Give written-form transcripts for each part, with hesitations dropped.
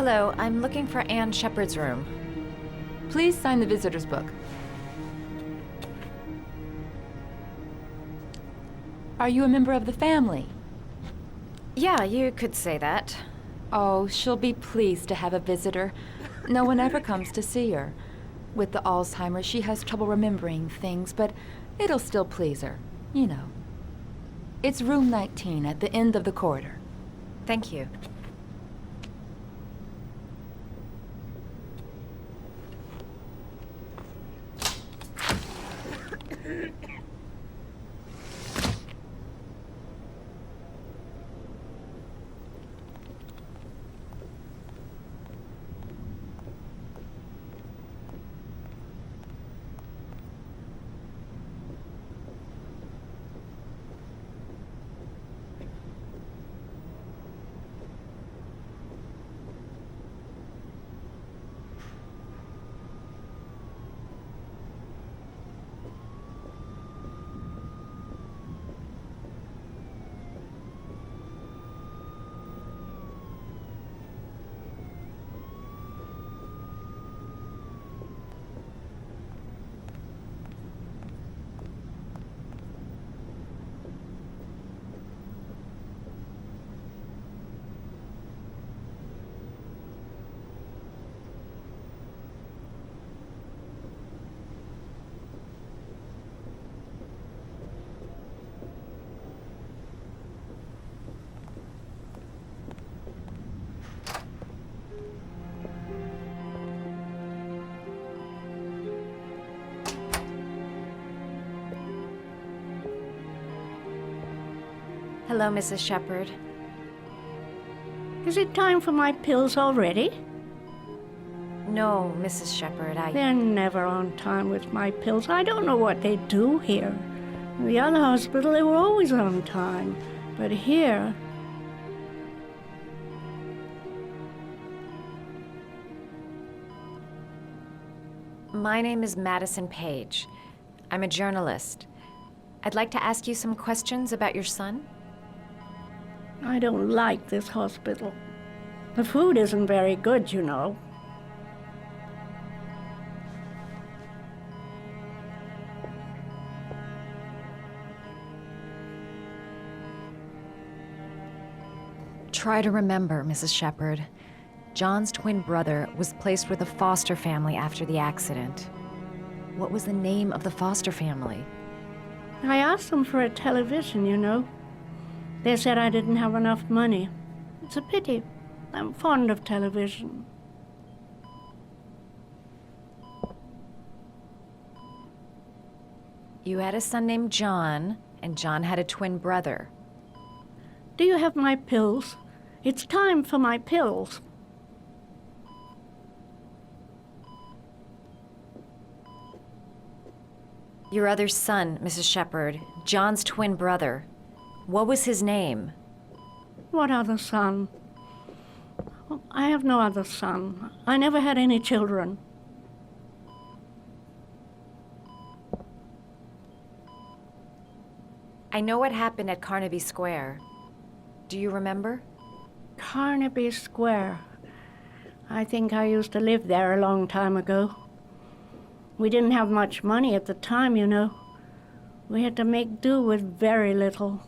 Hello, I'm looking for Anne Shepard's room. Please sign the visitor's book. Are you a member of the family? Yeah, you could say that. Oh, she'll be pleased to have a visitor. No one ever comes to see her. With the Alzheimer's, she has trouble remembering things, but it'll still please her, you know. It's room 19 at the end of the corridor. Thank you. Hello, Mrs. Shepard. Is it time for my pills already? No, Mrs. Shepard, They're never on time with my pills. I don't know what they do here. In the other hospital, they were always on time. But here... My name is Madison Page. I'm a journalist. I'd like to ask you some questions about your son. I don't like this hospital. The food isn't very good, you know. Try to remember, Mrs. Shepard. John's twin brother was placed with a foster family after the accident. What was the name of the foster family? I asked them for a television, you know. They said I didn't have enough money. It's a pity. I'm fond of television. You had a son named John, and John had a twin brother. Do you have my pills? It's time for my pills. Your other son, Mrs. Shepard, John's twin brother. What was his name? What other son? I have no other son. I never had any children. I know what happened at Carnaby Square. Do you remember? Carnaby Square. I think I used to live there a long time ago. We didn't have much money at the time, you know. We had to make do with very little.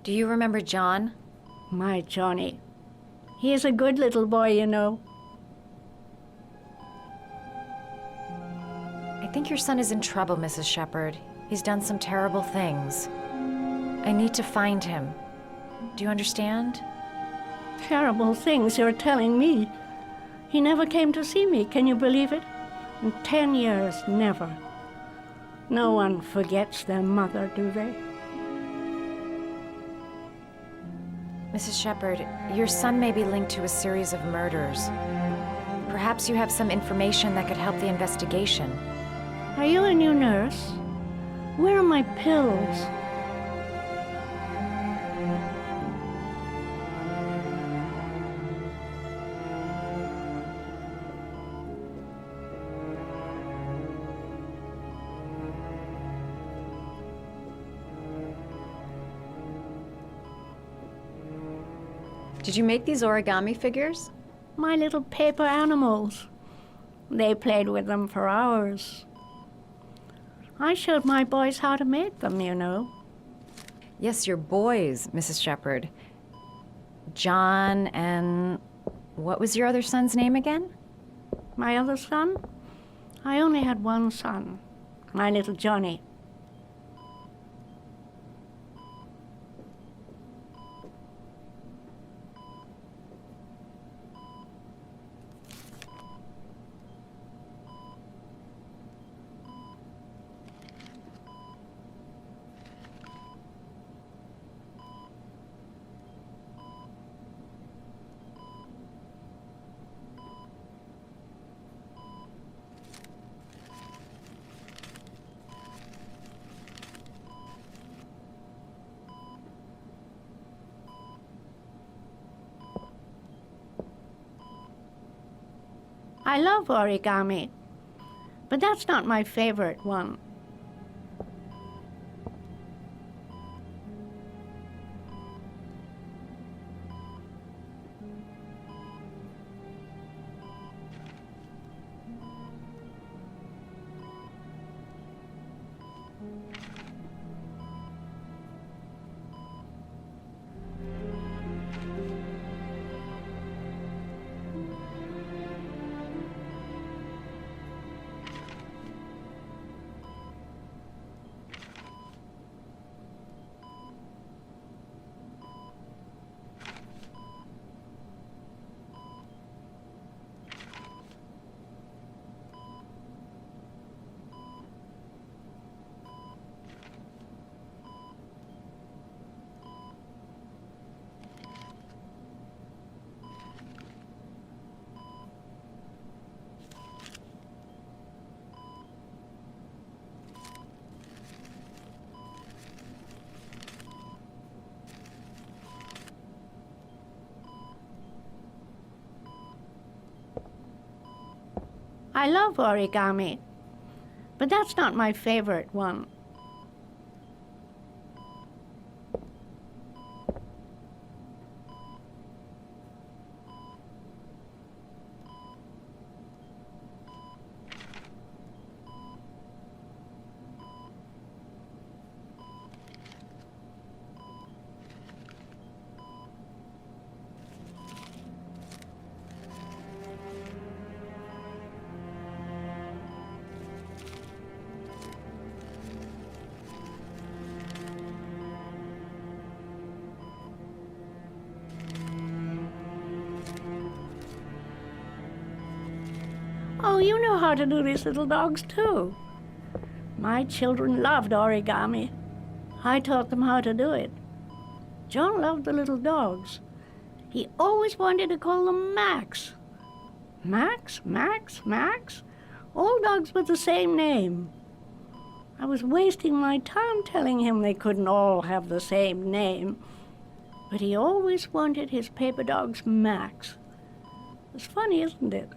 Do you remember John? My Johnny. He is a good little boy, you know. I think your son is in trouble, Mrs. Shepard. He's done some terrible things. I need to find him. Do you understand? Terrible things you're telling me. He never came to see me, can you believe it? In 10 years, never. No one forgets their mother, do they? Mrs. Shepard, your son may be linked to a series of murders. Perhaps you have some information that could help the investigation. Are you a new nurse? Where are my pills? Did you make these origami figures? My little paper animals. They played with them for hours. I showed my boys how to make them, you know. Yes, your boys, Mrs. Shepherd. John and... what was your other son's name again? My other son? I only had one son, my little Johnny. I love origami, but that's not my favorite one. I love origami, but that's not my favorite one. Oh, you know how to do these little dogs, too. My children loved origami. I taught them how to do it. John loved the little dogs. He always wanted to call them Max. Max, Max, Max? All dogs with the same name. I was wasting my time telling him they couldn't all have the same name. But he always wanted his paper dogs Max. It's funny, isn't it?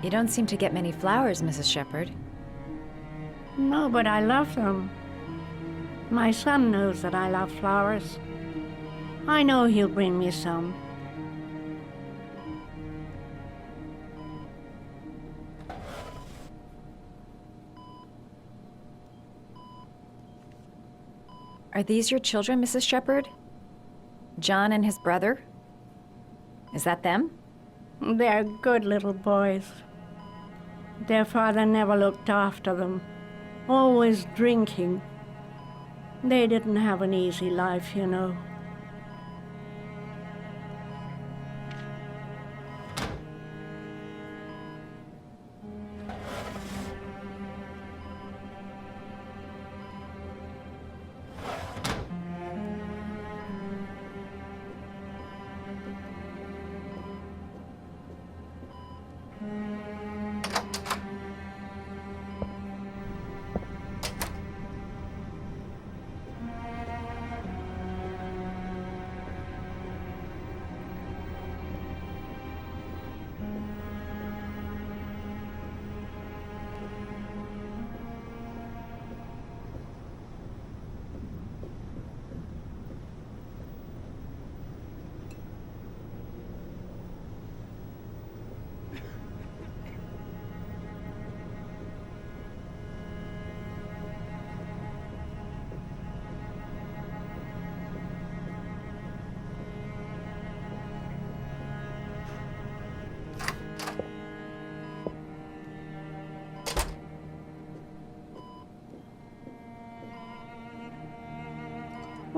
You don't seem to get many flowers, Mrs. Shepherd. No, but I love them. My son knows that I love flowers. I know he'll bring me some. Are these your children, Mrs. Shepherd? John and his brother? Is that them? They're good little boys. Their father never looked after them, always drinking. They didn't have an easy life, you know.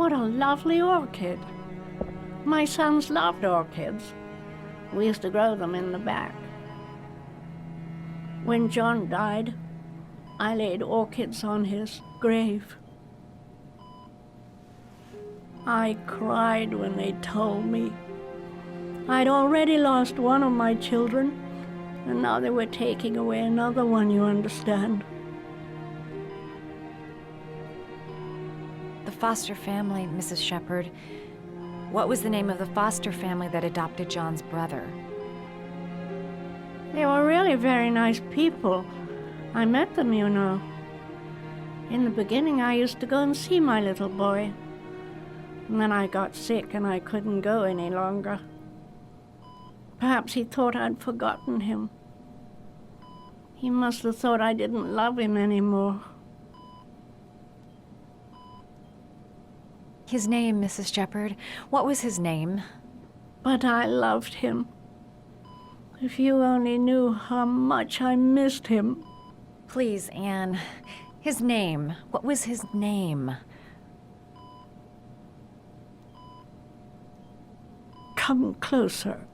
What a lovely orchid. My sons loved orchids. We used to grow them in the back. When John died, I laid orchids on his grave. I cried when they told me. I'd already lost one of my children, and now they were taking away another one, you understand. The foster family, Mrs. Shepherd. What was the name of the foster family that adopted John's brother? They were really very nice people. I met them, you know. In the beginning, I used to go and see my little boy. And then I got sick and I couldn't go any longer. Perhaps he thought I'd forgotten him. He must have thought I didn't love him anymore. His name, Mrs. Shepherd. What was his name? But I loved him. If you only knew how much I missed him. Please, Anne. His name. What was his name? Come closer.